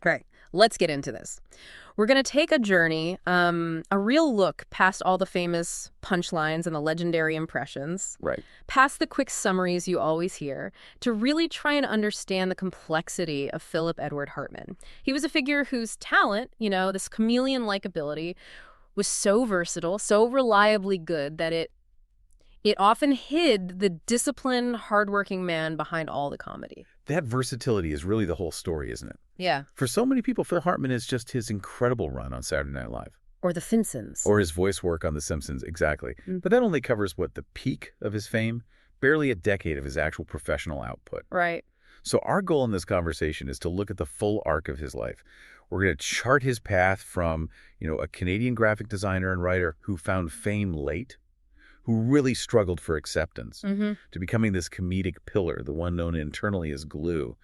Right. Let's get into this. We're going to take a journey, a real look past all the famous punchlines and the legendary impressions, Right. past the quick summaries you always hear, to really try and understand the complexity of Philip Edward Hartman. He was a figure whose talent, this chameleon-like ability, was so versatile, so reliably good that it often hid the disciplined, hardworking man behind all the comedy. That versatility is really the whole story, isn't it? Yeah. For so many people, Phil Hartman is just his incredible run on Saturday Night Live. Or the Simpsons. Or his voice work on The Simpsons, exactly. Mm. But that only covers, the peak of his fame? Barely a decade of his actual professional output. Right. So our goal in this conversation is to look at the full arc of his life. We're going to chart his path from, a Canadian graphic designer and writer who found fame late, who really struggled for acceptance, to becoming this comedic pillar, the one known internally as glue.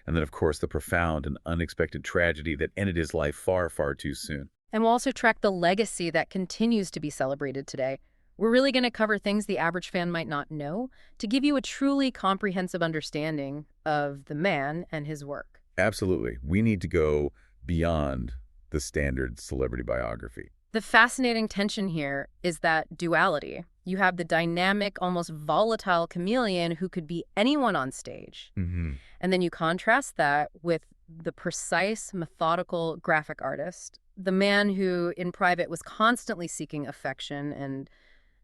And then, of course, the profound and unexpected tragedy that ended his life far, far too soon. And we'll also track the legacy that continues to be celebrated today. We're really going to cover things the average fan might not know to give you a truly comprehensive understanding of the man and his work. Absolutely. We need to go beyond the standard celebrity biography. The fascinating tension here is that duality. You have the dynamic, almost volatile chameleon who could be anyone on stage. And then you contrast that with the precise, methodical graphic artist, the man who, in private, was constantly seeking affection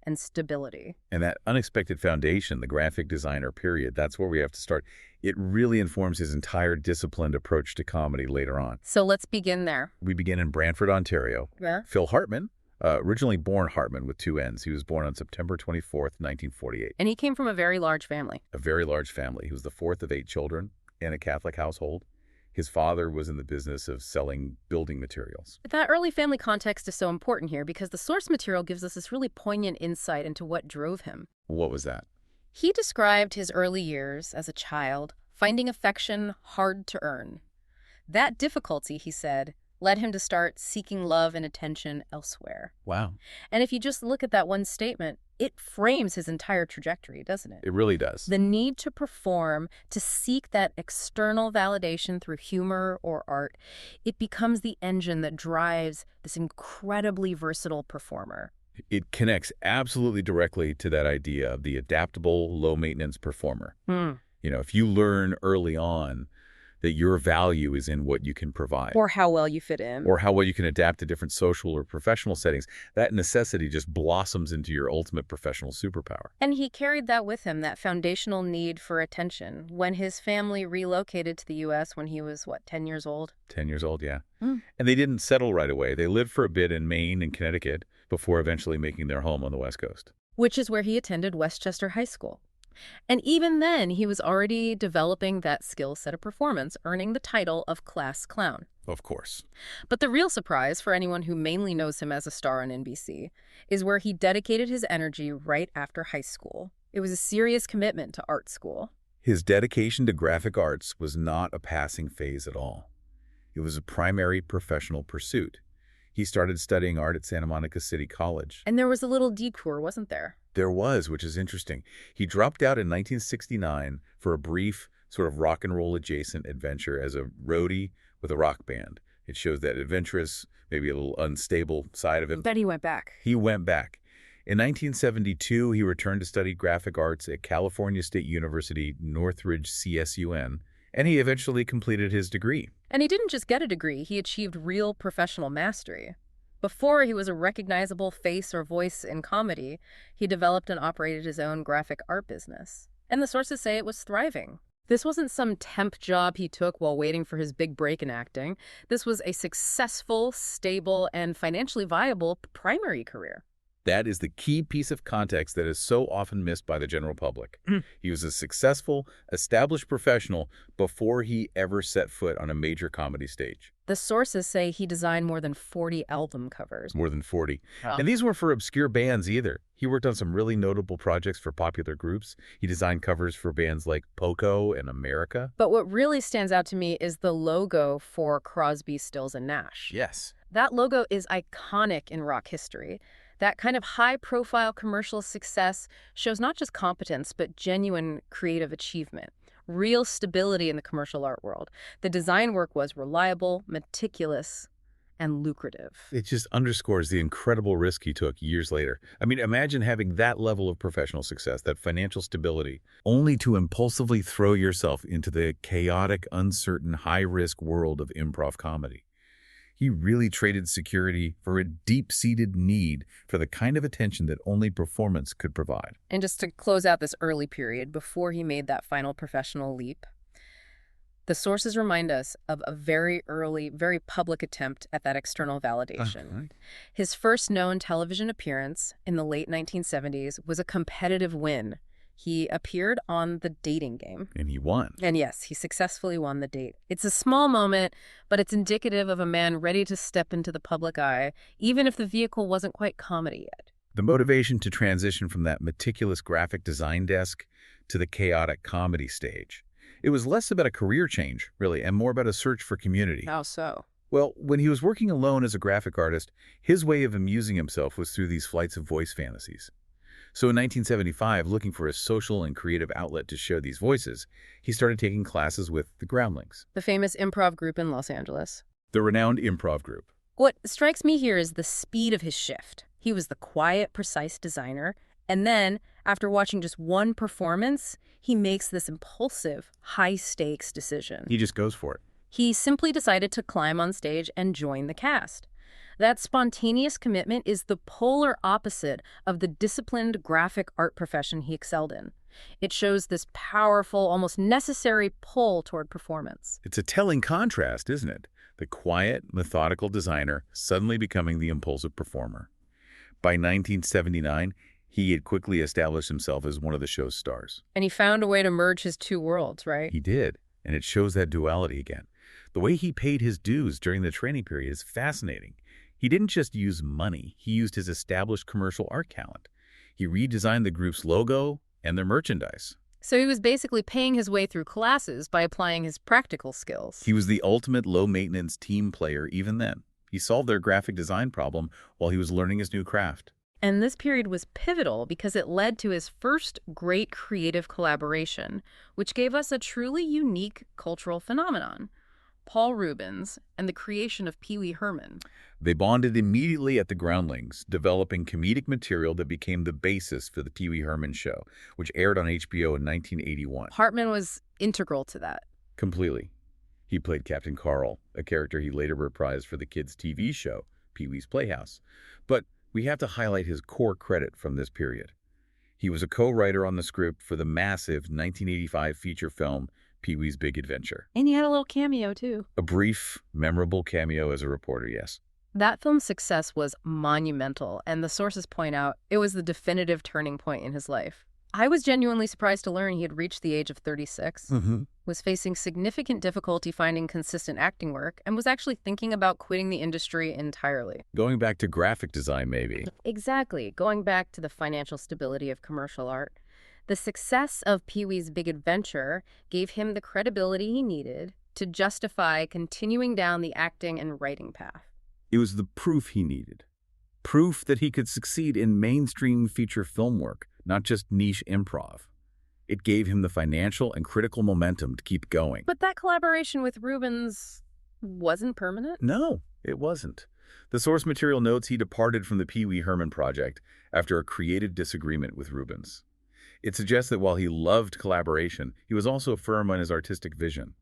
and stability. And that unexpected foundation, the graphic designer period, that's where we have to start. It really informs his entire disciplined approach to comedy later on. So let's begin there. We begin in Brantford, Ontario. Yeah. Phil Hartman, originally born Hartman with two N's. He was born on September 24th, 1948. And he came from a very large family. A very large family. He was the fourth of 8 children in a Catholic household. His father was in the business of selling building materials. That early family context is so important here because the source material gives us this really poignant insight into what drove him. What was that? He described his early years as a child, finding affection hard to earn. That difficulty, he said, led him to start seeking love and attention elsewhere. Wow. And if you just look at that one statement, it frames his entire trajectory, doesn't it? It really does. The need to perform, to seek that external validation through humor or art, it becomes the engine that drives this incredibly versatile performer. It connects absolutely directly to that idea of the adaptable, low-maintenance performer. If you learn early on that your value is in what you can provide. Or how well you fit in. Or how well you can adapt to different social or professional settings, that necessity just blossoms into your ultimate professional superpower. And he carried that with him, that foundational need for attention, when his family relocated to the U.S. when he was, 10 years old? 10 years old, yeah. And they didn't settle right away. They lived for a bit in Maine and Connecticut before eventually making their home on the West Coast. Which is where he attended Westchester High School. And even then, he was already developing that skill set of performance, earning the title of class clown. Of course. But the real surprise for anyone who mainly knows him as a star on NBC is where he dedicated his energy right after high school. It was a serious commitment to art school. His dedication to graphic arts was not a passing phase at all. It was a primary professional pursuit. He started studying art at Santa Monica City College. And there was a little detour, wasn't there? There was, which is interesting. He dropped out in 1969 for a brief sort of rock and roll adjacent adventure as a roadie with a rock band. It shows that adventurous, maybe a little unstable side of him. But he went back. He went back. In 1972, he returned to study graphic arts at California State University, Northridge CSUN, and he eventually completed his degree. And he didn't just get a degree, he achieved real professional mastery. Before he was a recognizable face or voice in comedy, he developed and operated his own graphic art business. And the sources say it was thriving. This wasn't some temp job he took while waiting for his big break in acting. This was a successful, stable, and financially viable primary career. That is the key piece of context that is so often missed by the general public. He was a successful, established professional before he ever set foot on a major comedy stage. The sources say he designed more than 40 album covers. More than 40. Wow. And these weren't for obscure bands either. He worked on some really notable projects for popular groups. He designed covers for bands like Poco and America. But what really stands out to me is the logo for Crosby, Stills, and Nash. Yes. That logo is iconic in rock history. That kind of high-profile commercial success shows not just competence, but genuine creative achievement. real stability in the commercial art world. The design work was reliable, meticulous, and lucrative. It just underscores the incredible risk he took years later. I mean, imagine having that level of professional success, that financial stability, only to impulsively throw yourself into the chaotic, uncertain, high-risk world of improv comedy. He really traded security for a deep-seated need for the kind of attention that only performance could provide. And just to close out this early period, before he made that final professional leap, the sources remind us of a very early, very public attempt at that external validation. Right. His first known television appearance in the late 1970s was a competitive win. He appeared on The Dating Game. And he won. And yes, he successfully won the date. It's a small moment, but it's indicative of a man ready to step into the public eye, even if the vehicle wasn't quite comedy yet. The motivation to transition from that meticulous graphic design desk to the chaotic comedy stage. It was less about a career change, really, and more about a search for community. How so? Well, when he was working alone as a graphic artist, his way of amusing himself was through these flights of voice fantasies. So in 1975, looking for a social and creative outlet to share these voices, he started taking classes with the Groundlings, The famous improv group in Los Angeles. the renowned improv group. What strikes me here is the speed of his shift. He was the quiet, precise designer, and then, after watching just one performance, he makes this impulsive, high-stakes decision. He just goes for it. He simply decided to climb on stage and join the cast. That spontaneous commitment is the polar opposite of the disciplined graphic art profession he excelled in. It shows this powerful, almost necessary pull toward performance. It's a telling contrast, isn't it? The quiet, methodical designer suddenly becoming the impulsive performer. By 1979, he had quickly established himself as one of the show's stars. And he found a way to merge his two worlds, right? He did, and it shows that duality again. The way he paid his dues during the training period is fascinating. He didn't just use money, he used his established commercial art talent. He redesigned the group's logo and their merchandise. So he was basically paying his way through classes by applying his practical skills. He was the ultimate low-maintenance team player even then. He solved their graphic design problem while he was learning his new craft. And this period was pivotal because it led to his first great creative collaboration, which gave us a truly unique cultural phenomenon: Paul Reubens and the creation of Pee Wee Herman. They bonded immediately at the Groundlings, developing comedic material that became the basis for the Pee Wee Herman Show, which aired on HBO in 1981. Hartman was integral to that. Completely. He played Captain Carl, a character he later reprised for the kids' TV show, Pee Wee's Playhouse. But we have to highlight his core credit from this period. He was a co-writer on the script for the massive 1985 feature film, Pee Wee's Big Adventure. And he had a little cameo, too. A brief, memorable cameo as a reporter, yes. That film's success was monumental, and the sources point out it was the definitive turning point in his life. I was genuinely surprised to learn he had reached the age of 36, was facing significant difficulty finding consistent acting work, and was actually thinking about quitting the industry entirely. Going back to graphic design, maybe. Exactly. Going back to the financial stability of commercial art. The success of Pee Wee's Big Adventure gave him the credibility he needed to justify continuing down the acting and writing path. It was the proof he needed. Proof that he could succeed in mainstream feature film work, not just niche improv. It gave him the financial and critical momentum to keep going. But that collaboration with Reubens wasn't permanent? No, it wasn't. The source material notes he departed from the Pee Wee Herman project after a creative disagreement with Reubens. It suggests that while he loved collaboration, he was also firm on his artistic vision.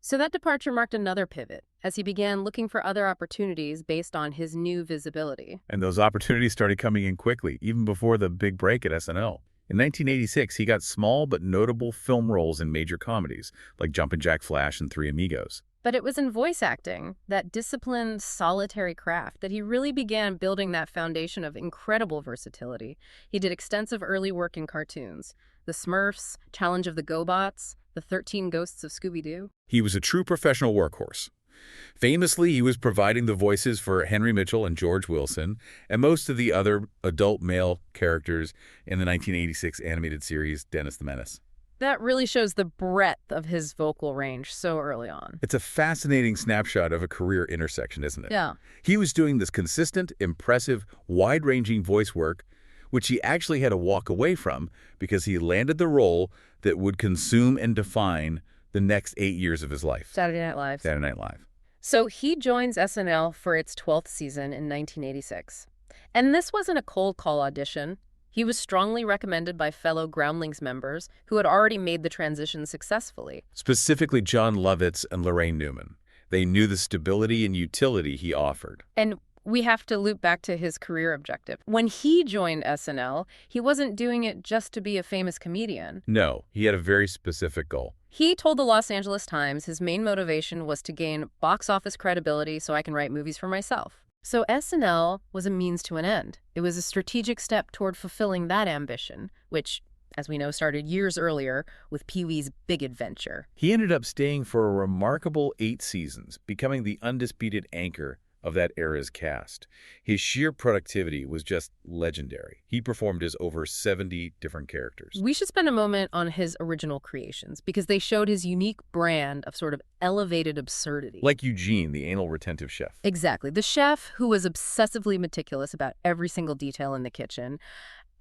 So that departure marked another pivot, as he began looking for other opportunities based on his new visibility. And those opportunities started coming in quickly, even before the big break at SNL. In 1986, he got small but notable film roles in major comedies, like Jumpin' Jack Flash and Three Amigos. But it was in voice acting, that disciplined, solitary craft, that he really began building that foundation of incredible versatility. He did extensive early work in cartoons: The Smurfs, Challenge of the GoBots, The 13 Ghosts of Scooby-Doo. He was a true professional workhorse. Famously, he was providing the voices for Henry Mitchell and George Wilson, and most of the other adult male characters in the 1986 animated series Dennis the Menace. That really shows the breadth of his vocal range so early on. It's a fascinating snapshot of a career intersection, isn't it? Yeah. He was doing this consistent, impressive, wide-ranging voice work which he actually had to walk away from because he landed the role that would consume and define the next 8 years of his life. Saturday Night Live. Saturday Night Live. So he joins SNL for its 12th season in 1986. And this wasn't a cold call audition. He was strongly recommended by fellow Groundlings members who had already made the transition successfully. Specifically John Lovitz and Lorraine Newman. They knew the stability and utility he offered. And we have to loop back to his career objective. When he joined SNL, he wasn't doing it just to be a famous comedian. No, he had a very specific goal. He told the Los Angeles Times his main motivation was to gain box office credibility so I can write movies for myself. So SNL was a means to an end. It was a strategic step toward fulfilling that ambition, which, as we know, started years earlier with Pee-wee's Big Adventure. He ended up staying for a remarkable 8 seasons, becoming the undisputed anchor of that era's cast. His sheer productivity was just legendary. He performed as over 70 different characters. We should spend a moment on his original creations because they showed his unique brand of sort of elevated absurdity. Like Eugene, the anal retentive chef. Exactly. The chef who was obsessively meticulous about every single detail in the kitchen.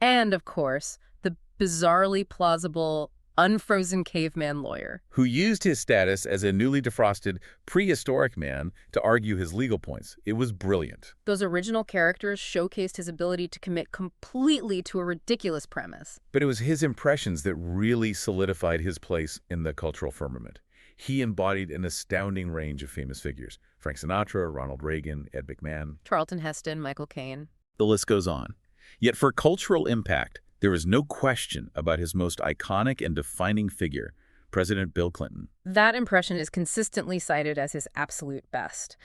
And, of course, the bizarrely plausible unfrozen caveman lawyer. Who used his status as a newly defrosted prehistoric man to argue his legal points. It was brilliant. Those original characters showcased his ability to commit completely to a ridiculous premise. But it was his impressions that really solidified his place in the cultural firmament. He embodied an astounding range of famous figures. Frank Sinatra, Ronald Reagan, Ed McMahon. Charlton Heston, Michael Caine. The list goes on. Yet for cultural impact, there is no question about his most iconic and defining figure, President Bill Clinton. That impression is consistently cited as his absolute best.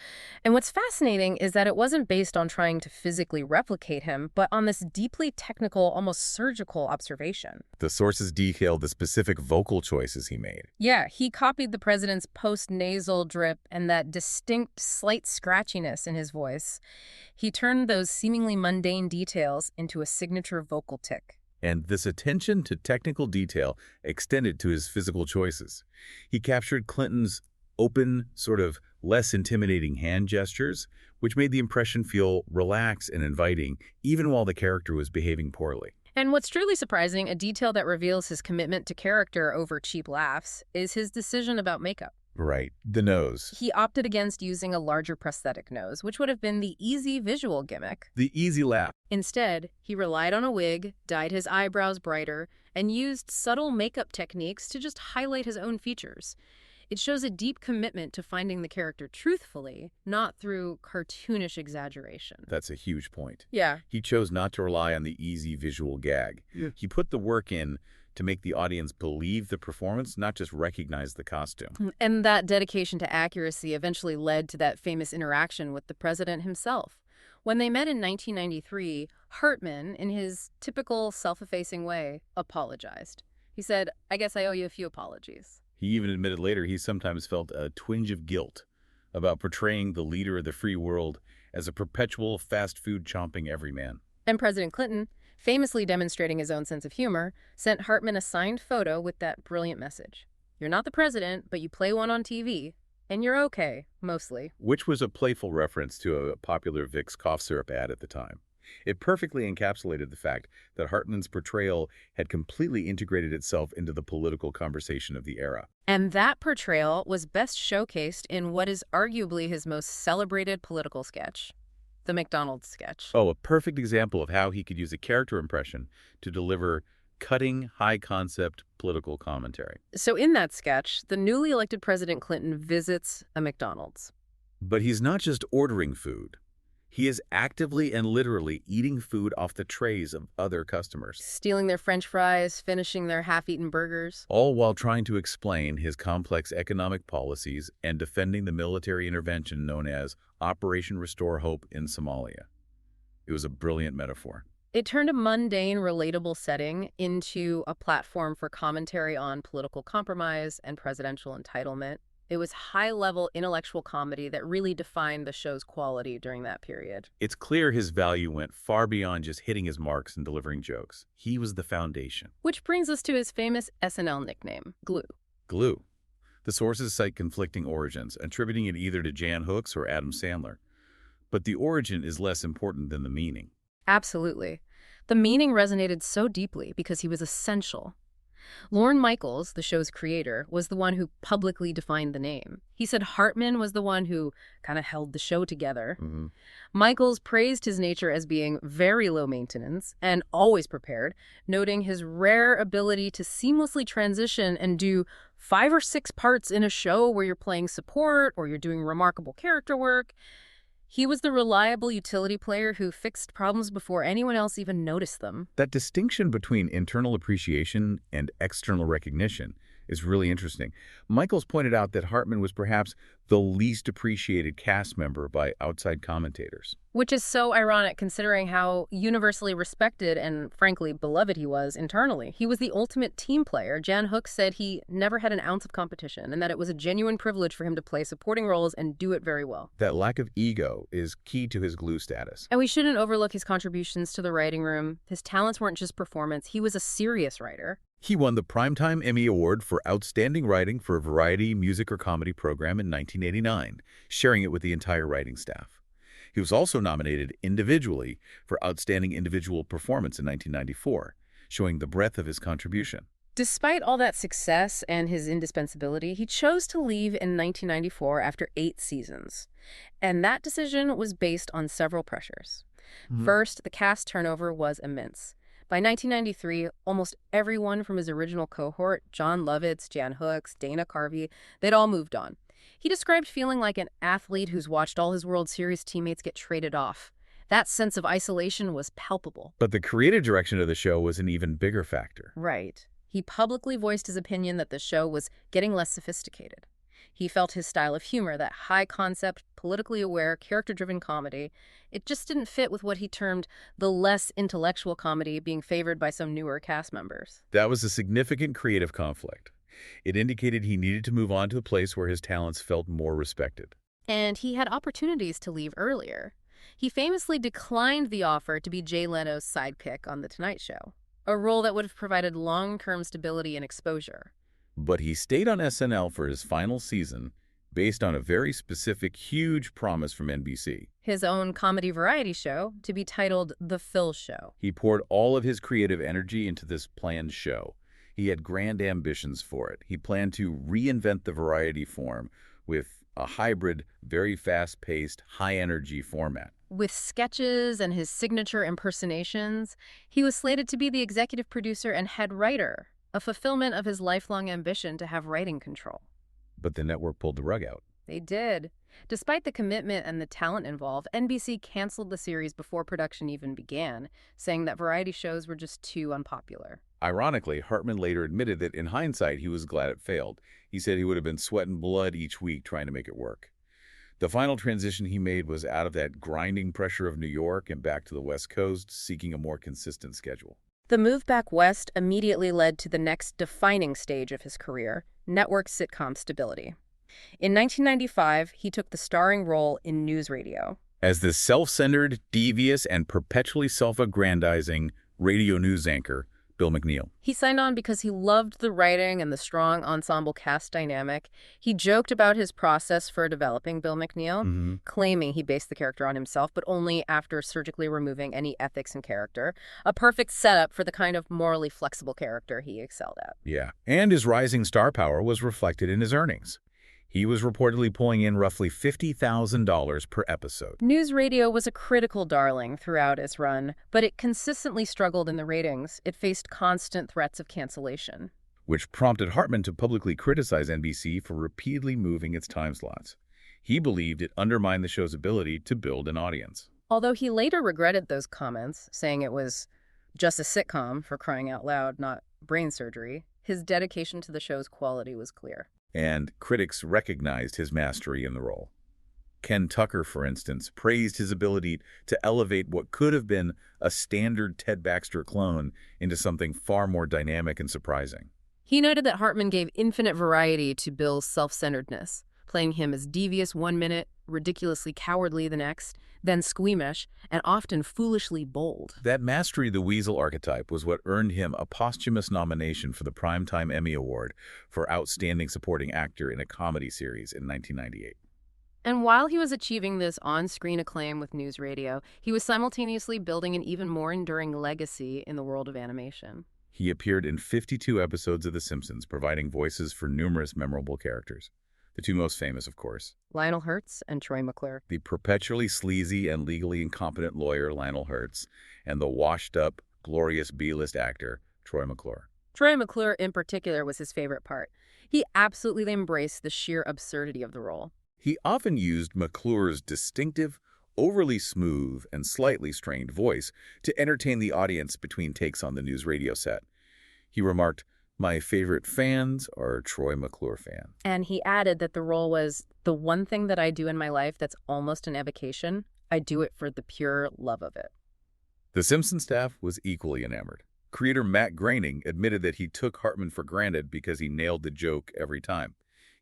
And what's fascinating is that it wasn't based on trying to physically replicate him, but on this deeply technical, almost surgical observation. The sources detailed the specific vocal choices he made. Yeah, he copied the president's post-nasal drip and that distinct, slight scratchiness in his voice. He turned those seemingly mundane details into a signature vocal tick. And this attention to technical detail extended to his physical choices. He captured Clinton's open, sort of less intimidating hand gestures, which made the impression feel relaxed and inviting, even while the character was behaving poorly. And what's truly surprising, a detail that reveals his commitment to character over cheap laughs, is his decision about makeup. Right. The nose. He opted against using a larger prosthetic nose, which would have been the easy visual gimmick. The easy laugh. Instead, he relied on a wig, dyed his eyebrows brighter, and used subtle makeup techniques to just highlight his own features. It shows a deep commitment to finding the character truthfully, not through cartoonish exaggeration. That's a huge point. Yeah. He chose not to rely on the easy visual gag. Yeah. He put the work in to make the audience believe the performance, not just recognize the costume. And that dedication to accuracy eventually led to that famous interaction with the president himself. When they met in 1993, Hartman, in his typical self-effacing way, apologized. He said, "I guess I owe you a few apologies." He even admitted later he sometimes felt a twinge of guilt about portraying the leader of the free world as a perpetual fast food chomping everyman. And President Clinton, famously demonstrating his own sense of humor, sent Hartman a signed photo with that brilliant message. "You're not the president, but you play one on TV, and you're okay, mostly." Which was a playful reference to a popular Vicks cough syrup ad at the time. It perfectly encapsulated the fact that Hartman's portrayal had completely integrated itself into the political conversation of the era. And that portrayal was best showcased in what is arguably his most celebrated political sketch, the McDonald's sketch. Oh, a perfect example of how he could use a character impression to deliver cutting, high-concept political commentary. So in that sketch, the newly elected President Clinton visits a McDonald's. But he's not just ordering food. He is actively and literally eating food off the trays of other customers. Stealing their French fries, finishing their half-eaten burgers. All while trying to explain his complex economic policies and defending the military intervention known as Operation Restore Hope in Somalia. It was a brilliant metaphor. It turned a mundane, relatable setting into a platform for commentary on political compromise and presidential entitlement. It was high-level intellectual comedy that really defined the show's quality during that period. It's clear his value went far beyond just hitting his marks and delivering jokes. He was the foundation. Which brings us to his famous SNL nickname, Glue. Glue. The sources cite conflicting origins, attributing it either to Jan Hooks or Adam Sandler. But the origin is less important than the meaning. Absolutely. The meaning resonated so deeply because he was essential. Lorne Michaels, the show's creator, was the one who publicly defined the name. He said Hartman was the one who kind of held the show together. Mm-hmm. Michaels praised his nature as being very low maintenance and always prepared, noting his rare ability to seamlessly transition and do 5 or 6 parts in a show where you're playing support or you're doing remarkable character work. He was the reliable utility player who fixed problems before anyone else even noticed them. That distinction between internal appreciation and external recognition is really interesting. Michaels pointed out that Hartman was perhaps the least appreciated cast member by outside commentators. Which is so ironic considering how universally respected and, frankly, beloved he was internally. He was the ultimate team player. Jan Hook said he never had an ounce of competition and that it was a genuine privilege for him to play supporting roles and do it very well. That lack of ego is key to his glue status. And we shouldn't overlook his contributions to the writing room. His talents weren't just performance. He was a serious writer. He won the Primetime Emmy Award for Outstanding Writing for a Variety, Music, or Comedy program in 1989, sharing it with the entire writing staff. He was also nominated individually for Outstanding Individual Performance in 1994, showing the breadth of his contribution. Despite all that success and his indispensability, he chose to leave in 1994 after 8 seasons. And that decision was based on several pressures. First, the cast turnover was immense. By 1993, almost everyone from his original cohort, John Lovitz, Jan Hooks, Dana Carvey, they'd all moved on. He described feeling like an athlete who's watched all his World Series teammates get traded off. That sense of isolation was palpable. But the creative direction of the show was an even bigger factor. Right. He publicly voiced his opinion that the show was getting less sophisticated. He felt his style of humor, that high-concept, politically aware, character-driven comedy, it just didn't fit with what he termed the less intellectual comedy being favored by some newer cast members. That was a significant creative conflict. It indicated he needed to move on to a place where his talents felt more respected. And he had opportunities to leave earlier. He famously declined the offer to be Jay Leno's sidekick on The Tonight Show, a role that would have provided long-term stability and exposure. But he stayed on SNL for his final season based on a very specific, huge promise from NBC. His own comedy variety show, to be titled The Phil Show. He poured all of his creative energy into this planned show. He had grand ambitions for it. He planned to reinvent the variety form with a hybrid, very fast-paced, high-energy format. With sketches and his signature impersonations, he was slated to be the executive producer and head writer, a fulfillment of his lifelong ambition to have writing control. But the network pulled the rug out. They did. Despite the commitment and the talent involved, NBC canceled the series before production even began, saying that variety shows were just too unpopular. Ironically, Hartman later admitted that in hindsight, he was glad it failed. He said he would have been sweating blood each week trying to make it work. The final transition he made was out of that grinding pressure of New York and back to the West Coast, seeking a more consistent schedule. The move back west immediately led to the next defining stage of his career, network sitcom stability. In 1995, he took the starring role in NewsRadio. As the self-centered, devious, and perpetually self-aggrandizing radio news anchor, Bill McNeil. He signed on because he loved the writing and the strong ensemble cast dynamic. He joked about his process for developing Bill McNeil, claiming he based the character on himself, but only after surgically removing any ethics in character. A perfect setup for the kind of morally flexible character he excelled at. Yeah, and his rising star power was reflected in his earnings. He was reportedly pulling in roughly $50,000 per episode. NewsRadio was a critical darling throughout its run, but it consistently struggled in the ratings. It faced constant threats of cancellation, which prompted Hartman to publicly criticize NBC for repeatedly moving its time slots. He believed it undermined the show's ability to build an audience. Although he later regretted those comments, saying it was just a sitcom, for crying out loud, not brain surgery, his dedication to the show's quality was clear. And critics recognized his mastery in the role. Ken Tucker, for instance, praised his ability to elevate what could have been a standard Ted Baxter clone into something far more dynamic and surprising. He noted that Hartman gave infinite variety to Bill's self-centeredness, playing him as devious one minute, ridiculously cowardly the next, then squeamish, and often foolishly bold. That mastery of the weasel archetype was what earned him a posthumous nomination for the Primetime Emmy Award for Outstanding Supporting Actor in a Comedy Series in 1998. And while he was achieving this on-screen acclaim with NewsRadio, he was simultaneously building an even more enduring legacy in the world of animation. He appeared in 52 episodes of The Simpsons, providing voices for numerous memorable characters. The two most famous, of course. Lionel Hurts and Troy McClure. The perpetually sleazy and legally incompetent lawyer, Lionel Hurts, and the washed-up, glorious B-list actor, Troy McClure. Troy McClure, in particular, was his favorite part. He absolutely embraced the sheer absurdity of the role. He often used McClure's distinctive, overly smooth, and slightly strained voice to entertain the audience between takes on the news radio set. He remarked, "My favorite fans are Troy McClure fans." And he added that the role was the one thing that I do in my life that's almost an avocation. I do it for the pure love of it. The Simpsons staff was equally enamored. Creator Matt Groening admitted that he took Hartman for granted because he nailed the joke every time,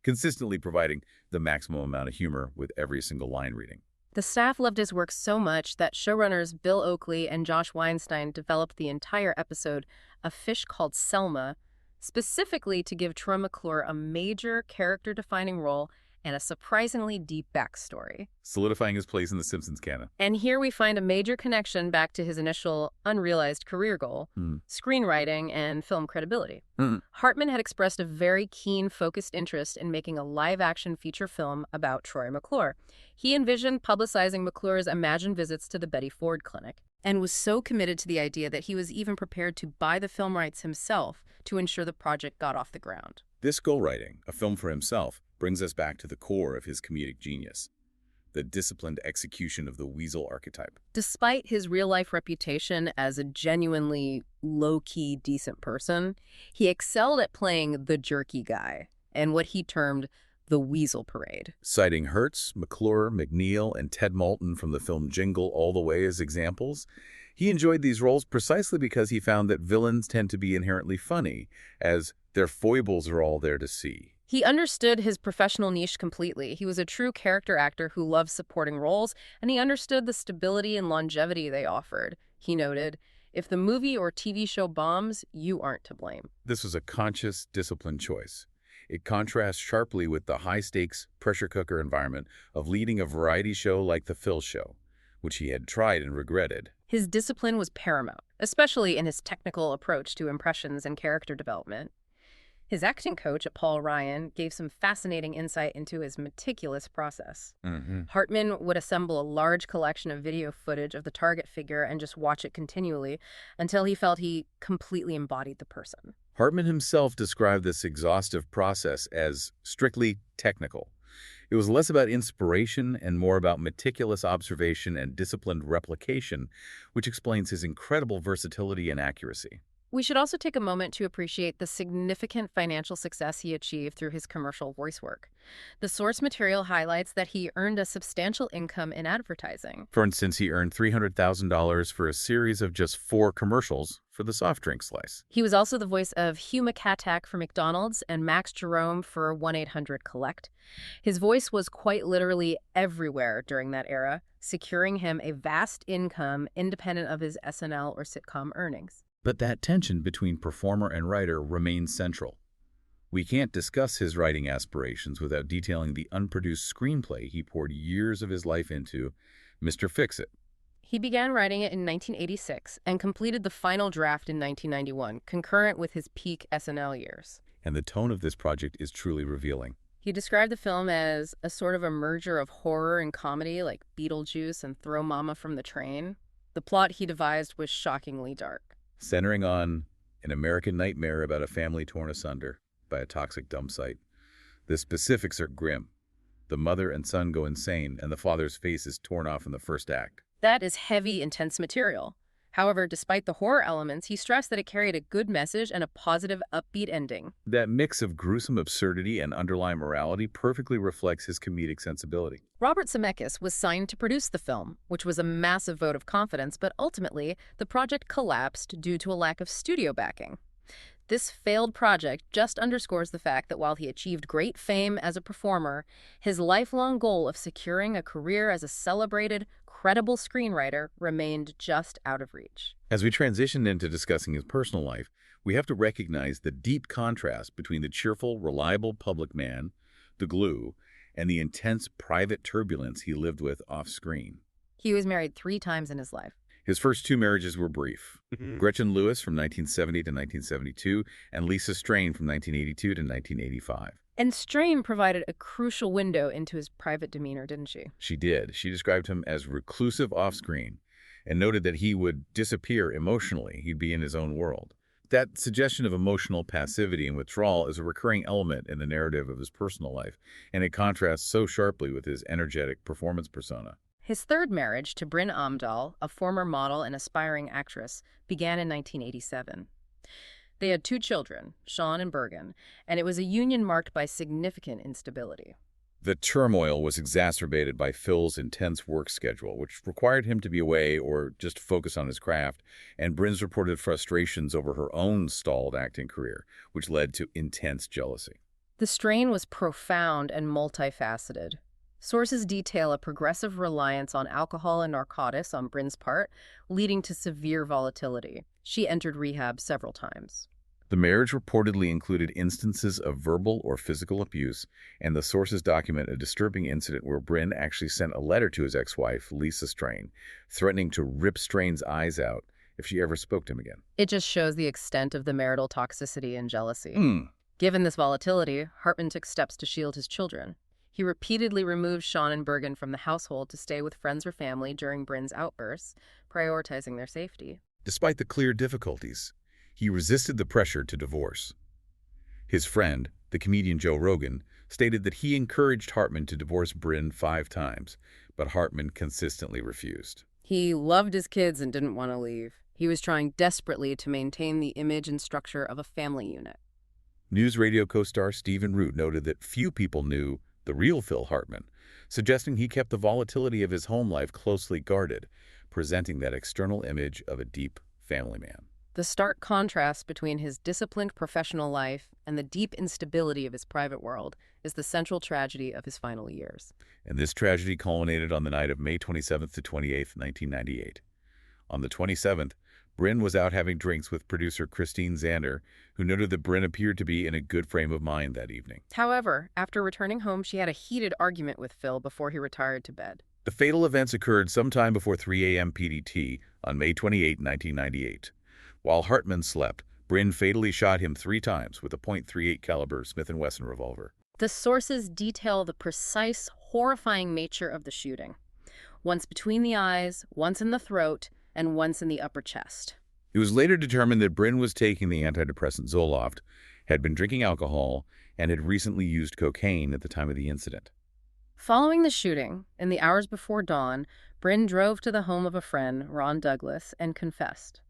consistently providing the maximum amount of humor with every single line reading. The staff loved his work so much that showrunners Bill Oakley and Josh Weinstein developed the entire episode, A Fish Called Selma, specifically to give Troy McClure a major character-defining role and a surprisingly deep backstory. Solidifying his place in the Simpsons canon. And here we find a major connection back to his initial unrealized career goal, screenwriting and film credibility. Hartman had expressed a very keen, focused interest in making a live-action feature film about Troy McClure. He envisioned publicizing McClure's imagined visits to the Betty Ford Clinic, and was so committed to the idea that he was even prepared to buy the film rights himself to ensure the project got off the ground. This goal-writing, a film for himself, brings us back to the core of his comedic genius, the disciplined execution of the weasel archetype. Despite his real-life reputation as a genuinely low-key, decent person, he excelled at playing the jerky guy and what he termed the weasel parade. Citing Hertz, McClure, McNeil, and Ted Moulton from the film Jingle All the Way as examples, he enjoyed these roles precisely because he found that villains tend to be inherently funny, as their foibles are all there to see. He understood his professional niche completely. He was a true character actor who loved supporting roles, and he understood the stability and longevity they offered. He noted, "If the movie or TV show bombs, you aren't to blame." This was a conscious, disciplined choice. It contrasts sharply with the high-stakes, pressure cooker environment of leading a variety show like The Phil Show, which he had tried and regretted. His discipline was paramount, especially in his technical approach to impressions and character development. His acting coach at Paul Ryan gave some fascinating insight into his meticulous process. Hartman would assemble a large collection of video footage of the target figure and just watch it continually until he felt he completely embodied the person. Hartman himself described this exhaustive process as strictly technical. It was less about inspiration and more about meticulous observation and disciplined replication, which explains his incredible versatility and accuracy. We should also take a moment to appreciate the significant financial success he achieved through his commercial voice work. The source material highlights that he earned a substantial income in advertising. For instance, he earned $300,000 for a series of just 4 commercials for the soft drink slice. He was also the voice of Hugh McCattack for McDonald's and Max Jerome for 1-800-COLLECT. His voice was quite literally everywhere during that era, securing him a vast income independent of his SNL or sitcom earnings. But that tension between performer and writer remains central. We can't discuss his writing aspirations without detailing the unproduced screenplay he poured years of his life into, Mr. Fix-It. He began writing it in 1986 and completed the final draft in 1991, concurrent with his peak SNL years. And the tone of this project is truly revealing. He described the film as a sort of a merger of horror and comedy, like Beetlejuice and Throw Mama from the Train. The plot he devised was shockingly dark, centering on an American nightmare about a family torn asunder by a toxic dump site. The specifics are grim. The mother and son go insane, and the father's face is torn off in the first act. That is heavy, intense material. However, despite the horror elements, he stressed that it carried a good message and a positive, upbeat ending. That mix of gruesome absurdity and underlying morality perfectly reflects his comedic sensibility. Robert Zemeckis was signed to produce the film, which was a massive vote of confidence, but ultimately, the project collapsed due to a lack of studio backing. This failed project just underscores the fact that while he achieved great fame as a performer, his lifelong goal of securing a career as a celebrated, credible screenwriter remained just out of reach. As we transition into discussing his personal life, we have to recognize the deep contrast between the cheerful, reliable public man, the glue, and the intense private turbulence he lived with off-screen. He was married 3 times in his life. His first 2 marriages were brief. Gretchen Lewis from 1970 to 1972 and Lisa Strain from 1982 to 1985. And Strain provided a crucial window into his private demeanor, didn't she? She did. She described him as reclusive off-screen and noted that he would disappear emotionally. He'd be in his own world. That suggestion of emotional passivity and withdrawal is a recurring element in the narrative of his personal life, and it contrasts so sharply with his energetic performance persona. His third marriage to Bryn Amdahl, a former model and aspiring actress, began in 1987. They had 2 children, Sean and Bergen, and it was a union marked by significant instability. The turmoil was exacerbated by Phil's intense work schedule, which required him to be away or just focus on his craft, and Bryn's reported frustrations over her own stalled acting career, which led to intense jealousy. The strain was profound and multifaceted. Sources detail a progressive reliance on alcohol and narcotics on Bryn's part, leading to severe volatility. She entered rehab several times. The marriage reportedly included instances of verbal or physical abuse, and the sources document a disturbing incident where Bryn actually sent a letter to his ex-wife, Lisa Strain, threatening to rip Strain's eyes out if she ever spoke to him again. It just shows the extent of the marital toxicity and jealousy. Given this volatility, Hartman took steps to shield his children. He repeatedly removed Sean and Bergen from the household to stay with friends or family during Bryn's outbursts, prioritizing their safety. Despite the clear difficulties, he resisted the pressure to divorce. His friend, the comedian Joe Rogan, stated that he encouraged Hartman to divorce Bryn 5 times, but Hartman consistently refused. He loved his kids and didn't want to leave. He was trying desperately to maintain the image and structure of a family unit. NewsRadio co-star Stephen Root noted that few people knew the real Phil Hartman, suggesting he kept the volatility of his home life closely guarded, presenting that external image of a deep family man. The stark contrast between his disciplined professional life and the deep instability of his private world is the central tragedy of his final years. And this tragedy culminated on the night of May 27th to 28th, 1998. On the 27th, Bryn was out having drinks with producer Christine Zander, who noted that Bryn appeared to be in a good frame of mind that evening. However, after returning home, she had a heated argument with Phil before he retired to bed. The fatal events occurred sometime before 3 a.m. PDT on May 28, 1998. While Hartman slept, Bryn fatally shot him 3 times with a .38 caliber Smith & Wesson revolver. The sources detail the precise, horrifying nature of the shooting. Once between the eyes, once in the throat, and once in the upper chest. It was later determined that Bryn was taking the antidepressant Zoloft, had been drinking alcohol, and had recently used cocaine at the time of the incident. Following the shooting, in the hours before dawn, Bryn drove to the home of a friend, Ron Douglas, and confessed.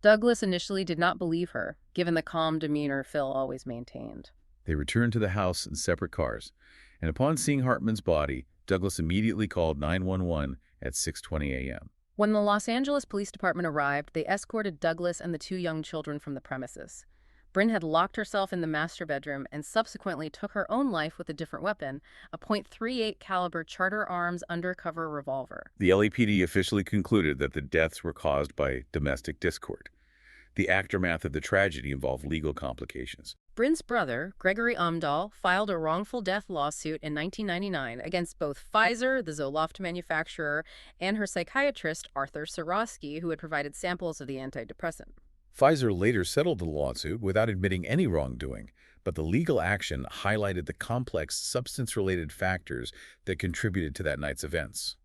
Douglas initially did not believe her, given the calm demeanor Phil always maintained. They returned to the house in separate cars, and upon seeing Hartman's body, Douglas immediately called 911 at 6:20 a.m. When the Los Angeles Police Department arrived, they escorted Douglas and the 2 young children from the premises. Bryn had locked herself in the master bedroom and subsequently took her own life with a different weapon, a .38 caliber Charter Arms undercover revolver. The LAPD officially concluded that the deaths were caused by domestic discord. The aftermath of the tragedy involved legal complications. Bryn's brother, Gregory Amdahl, filed a wrongful death lawsuit in 1999 against both Pfizer, the Zoloft manufacturer, and her psychiatrist, Arthur Sorosky, who had provided samples of the antidepressant. Pfizer later settled the lawsuit without admitting any wrongdoing, but the legal action highlighted the complex substance-related factors that contributed to that night's events.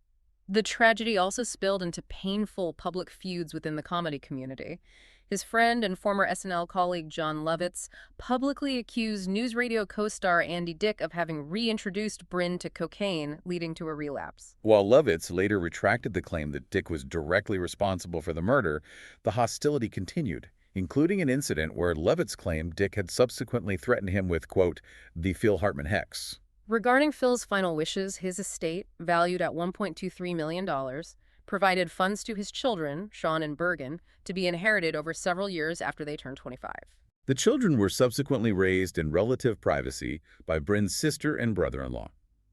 The tragedy also spilled into painful public feuds within the comedy community. His friend and former SNL colleague Jon Lovitz publicly accused NewsRadio co-star Andy Dick of having reintroduced Bryn to cocaine, leading to a relapse. While Lovitz later retracted the claim that Dick was directly responsible for the murder, the hostility continued, including an incident where Lovitz claimed Dick had subsequently threatened him with, quote, the Phil Hartman hex. Regarding Phil's final wishes, his estate, valued at $1.23 million, provided funds to his children, Sean and Bergen, to be inherited over several years after they turned 25. The children were subsequently raised in relative privacy by Bryn's sister and brother-in-law.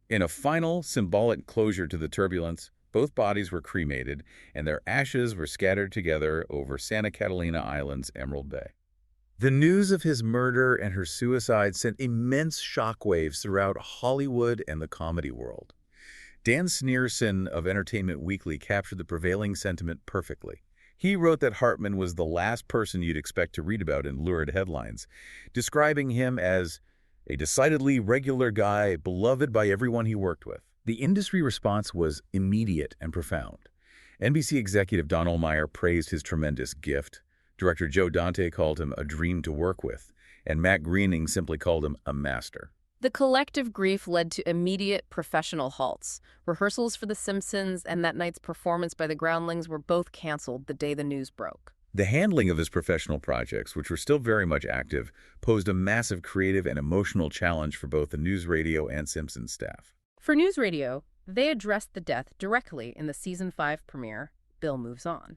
In a final symbolic closure to the turbulence, both bodies were cremated and their ashes were scattered together over Santa Catalina Island's Emerald Bay. The news of his murder and her suicide sent immense shockwaves throughout Hollywood and the comedy world. Dan Sneerson of Entertainment Weekly captured the prevailing sentiment perfectly. He wrote that Hartman was the last person you'd expect to read about in lurid headlines, describing him as a decidedly regular guy, beloved by everyone he worked with. The industry response was immediate and profound. NBC executive Don Ohlmeyer praised his tremendous gift. Director Joe Dante called him a dream to work with, and Matt Groening simply called him a master. The collective grief led to immediate professional halts. Rehearsals for The Simpsons and that night's performance by the Groundlings were both canceled the day the news broke. The handling of his professional projects, which were still very much active, posed a massive creative and emotional challenge for both the NewsRadio and Simpsons staff. For NewsRadio, they addressed the death directly in the Season 5 premiere, Bill Moves On.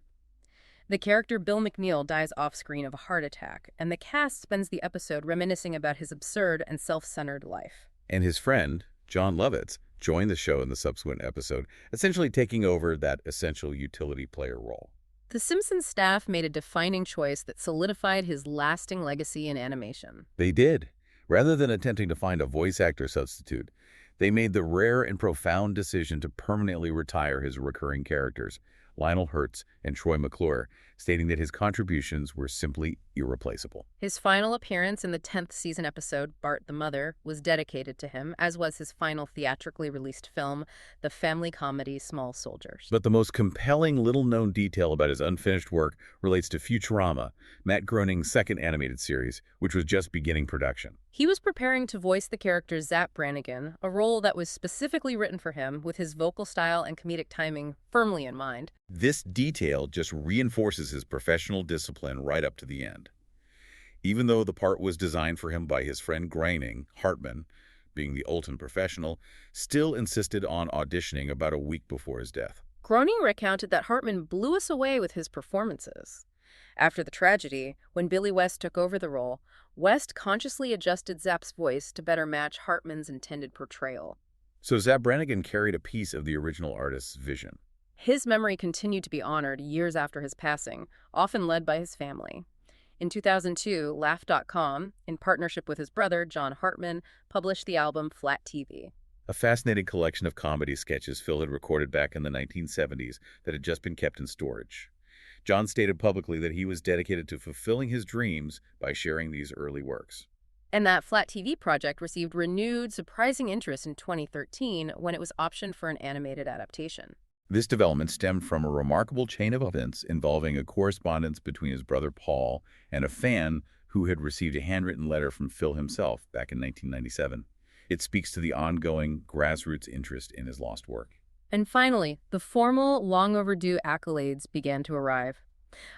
The character Bill McNeil dies off-screen of a heart attack, and the cast spends the episode reminiscing about his absurd and self-centered life. And his friend, John Lovitz, joined the show in the subsequent episode, essentially taking over that essential utility player role. The Simpsons staff made a defining choice that solidified his lasting legacy in animation. They did. Rather than attempting to find a voice actor substitute, they made the rare and profound decision to permanently retire his recurring characters, Lionel Hurts and Troy McClure, stating that his contributions were simply irreplaceable. His final appearance in the 10th season episode, Bart the Mother, was dedicated to him, as was his final theatrically released film, the family comedy Small Soldiers. But the most compelling little-known detail about his unfinished work relates to Futurama, Matt Groening's second animated series, which was just beginning production. He was preparing to voice the character Zap Brannigan, a role that was specifically written for him with his vocal style and comedic timing firmly in mind. This detail just reinforces his professional discipline right up to the end. Even though the part was designed for him by his friend Groening, Hartman, being the ultimate professional, still insisted on auditioning about a week before his death. Groening recounted that Hartman blew us away with his performances. After the tragedy, when Billy West took over the role, West consciously adjusted Zap's voice to better match Hartman's intended portrayal. So Zap Brannigan carried a piece of the original artist's vision. His memory continued to be honored years after his passing, often led by his family. In 2002, Laugh.com, in partnership with his brother, John Hartman, published the album Flat TV. A fascinating collection of comedy sketches Phil had recorded back in the 1970s that had just been kept in storage. John stated publicly that he was dedicated to fulfilling his dreams by sharing these early works. And that Flat TV project received renewed, surprising interest in 2013 when it was optioned for an animated adaptation. This development stemmed from a remarkable chain of events involving a correspondence between his brother Paul and a fan who had received a handwritten letter from Phil himself back in 1997. It speaks to the ongoing grassroots interest in his lost work. And finally, the formal, long-overdue accolades began to arrive.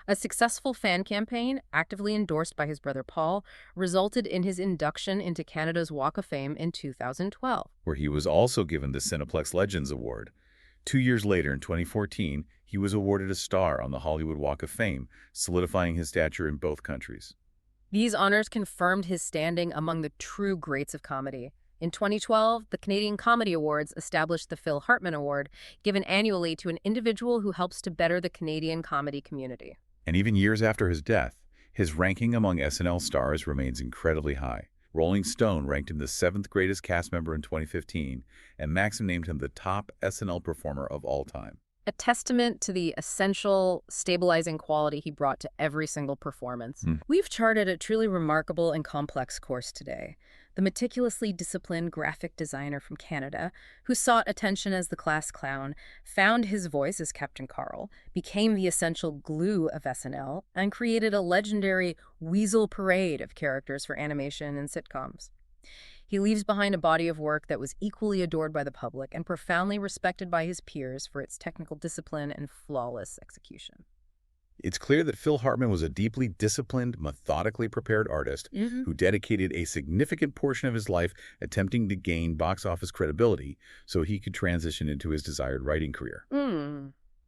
A successful fan campaign, actively endorsed by his brother Paul, resulted in his induction into Canada's Walk of Fame in 2012. Where he was also given the Cineplex Legends Award. 2 years later, in 2014, he was awarded a star on the Hollywood Walk of Fame, solidifying his stature in both countries. These honors confirmed his standing among the true greats of comedy. In 2012, the Canadian Comedy Awards established the Phil Hartman Award, given annually to an individual who helps to better the Canadian comedy community. And even years after his death, his ranking among SNL stars remains incredibly high. Rolling Stone ranked him the 7th greatest cast member in 2015, and Maxim named him the top SNL performer of all time. A testament to the essential, stabilizing quality he brought to every single performance. We've charted a truly remarkable and complex course today. The meticulously disciplined graphic designer from Canada, who sought attention as the class clown, found his voice as Captain Carl, became the essential glue of SNL, and created a legendary weasel parade of characters for animation and sitcoms. He leaves behind a body of work that was equally adored by the public and profoundly respected by his peers for its technical discipline and flawless execution. It's clear that Phil Hartman was a deeply disciplined, methodically prepared artist who dedicated a significant portion of his life attempting to gain box office credibility so he could transition into his desired writing career.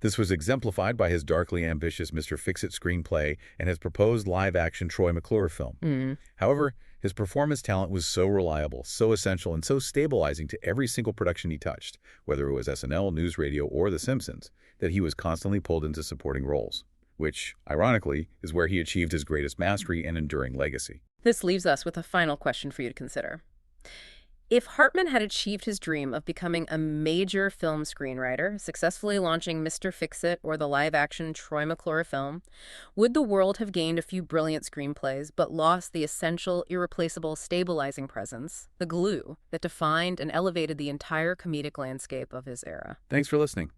This was exemplified by his darkly ambitious Mr. Fix-It screenplay and his proposed live-action Troy McClure film. However, his performance talent was so reliable, so essential, and so stabilizing to every single production he touched, whether it was SNL, NewsRadio, or The Simpsons, that he was constantly pulled into supporting roles. which, ironically, is where he achieved his greatest mastery and enduring legacy. This leaves us with a final question for you to consider. If Hartman had achieved his dream of becoming a major film screenwriter, successfully launching Mr. Fix-It or the live-action Troy McClure film, would the world have gained a few brilliant screenplays but lost the essential, irreplaceable stabilizing presence, the glue, that defined and elevated the entire comedic landscape of his era? Thanks for listening.